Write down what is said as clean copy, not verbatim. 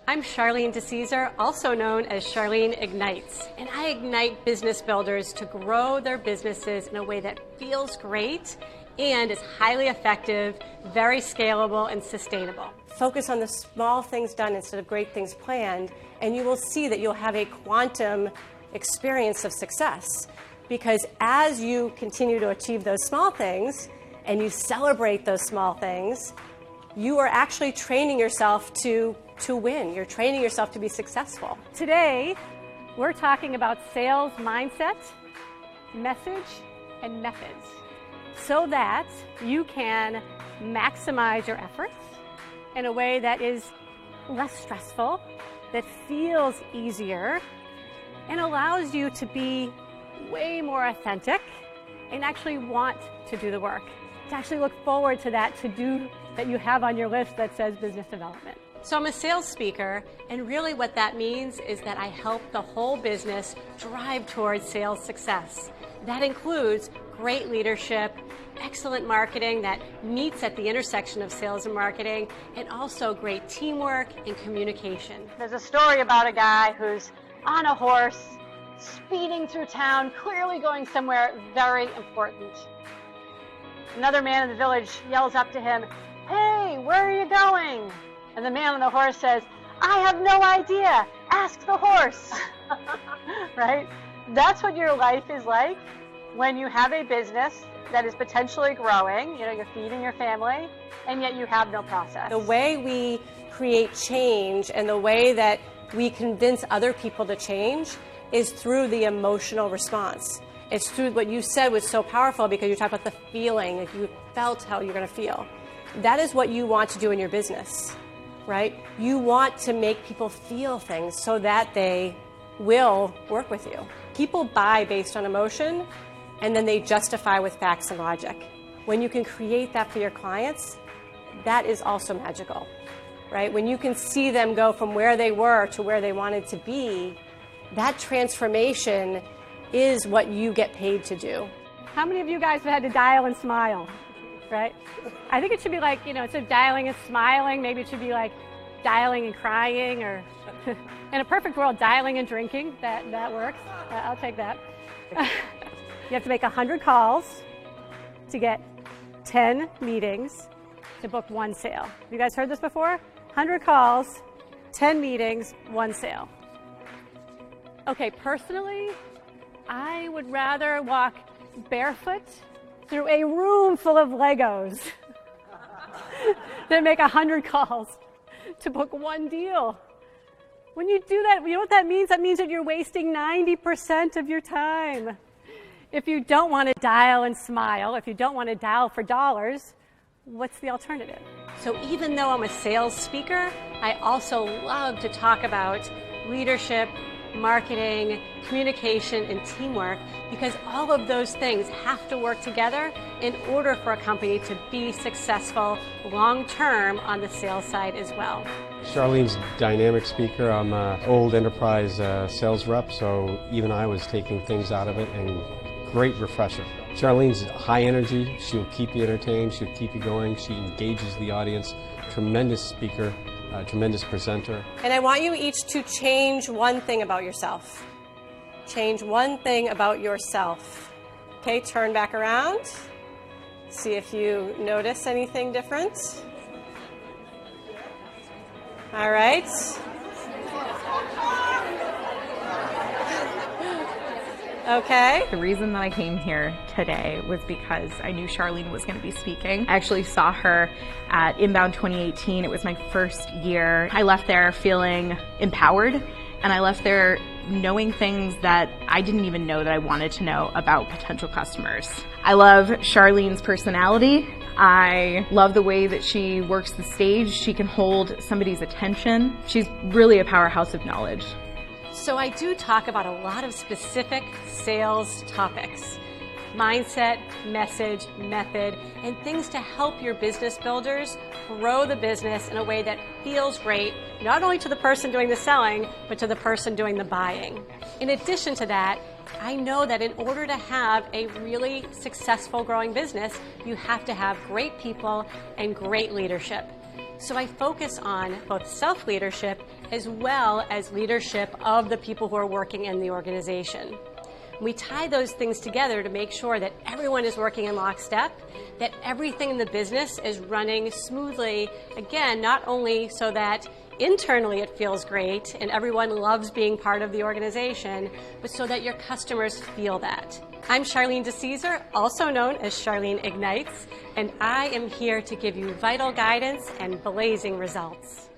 I'm Charlene DeCesare, also known as Charlene Ignites, and I ignite business builders to grow their businesses in a way that feels great and is highly effective, very scalable, and sustainable. Focus on the small things done instead of great things planned, and you will see that you'll have a quantum experience of success. Because as you continue to achieve those small things, and you celebrate those small things, you are actually training yourself to win. You're training yourself to be successful. Today, we're talking about sales mindset, message, and methods, so that you can maximize your efforts in a way that is less stressful, that feels easier, and allows you to be way more authentic and actually want to do the work, to actually look forward to that to-do that you have on your list that says business development. So I'm a sales speaker, and really what that means is that I help the whole business drive towards sales success. That includes great leadership, excellent marketing that meets at the intersection of sales and marketing, and also great teamwork and communication. There's a story about a guy who's on a horse, speeding through town, clearly going somewhere very important. Another man in the village yells up to him, "Hey, where are you going?" And the man on the horse says, "I have no idea. Ask the horse." Right? That's what your life is like when you have a business that is potentially growing, you're feeding your family, and yet you have no process. The way we create change and the way that we convince other people to change is through the emotional response. It's through what you said was so powerful, because you talked about the feeling, if you felt how you're going to feel. That is what you want to do in your business, right? You want to make people feel things so that they will work with you. People buy based on emotion, and then they justify with facts and logic. When you can create that for your clients, that is also magical, right? When you can see them go from where they were to where they wanted to be, that transformation is what you get paid to do. How many of you guys have had to dial and smile, right? I think it should be like, instead of dialing and smiling, maybe it should be like dialing and crying, or in a perfect world, dialing and drinking. That works. I'll take that. You have to make 100 calls to get 10 meetings to book 1 sale. Have you guys heard this before? 100 calls, 10 meetings, 1 sale. Okay, personally, I would rather walk barefoot through a room full of Legos than make 100 calls to book 1 deal. When you do that, you know what that means? That means that you're wasting 90% of your time. If you don't want to dial and smile, if you don't want to dial for dollars, what's the alternative? So even though I'm a sales speaker, I also love to talk about leadership, marketing, communication, and teamwork, because all of those things have to work together in order for a company to be successful long-term on the sales side as well. Charlene's a dynamic speaker. I'm an old enterprise sales rep, so even I was taking things out of it, and great refresher. Charlene's high energy. She'll keep you entertained. She'll keep you going. She engages the audience. Tremendous speaker. Tremendous presenter. And I want you each to change one thing about yourself. Change one thing about yourself. Okay, turn back around. See if you notice anything different. All right. Okay. The reason that I came here today was because I knew Charlene was going to be speaking. I actually saw her at Inbound 2018. It was my first year. I left there feeling empowered, and I left there knowing things that I didn't even know that I wanted to know about potential customers. I love Charlene's personality. I love the way that she works the stage. She can hold somebody's attention. She's really a powerhouse of knowledge. So I do talk about a lot of specific sales topics: mindset, message, method, and things to help your business builders grow the business in a way that feels great, not only to the person doing the selling, but to the person doing the buying. In addition to that, I know that in order to have a really successful growing business, you have to have great people and great leadership. So I focus on both self-leadership as well as leadership of the people who are working in the organization. We tie those things together to make sure that everyone is working in lockstep, that everything in the business is running smoothly, again, not only so that internally it feels great and everyone loves being part of the organization, but so that your customers feel that. I'm Charlene DeCesare, also known as Charlene Ignites, and I am here to give you vital guidance and blazing results.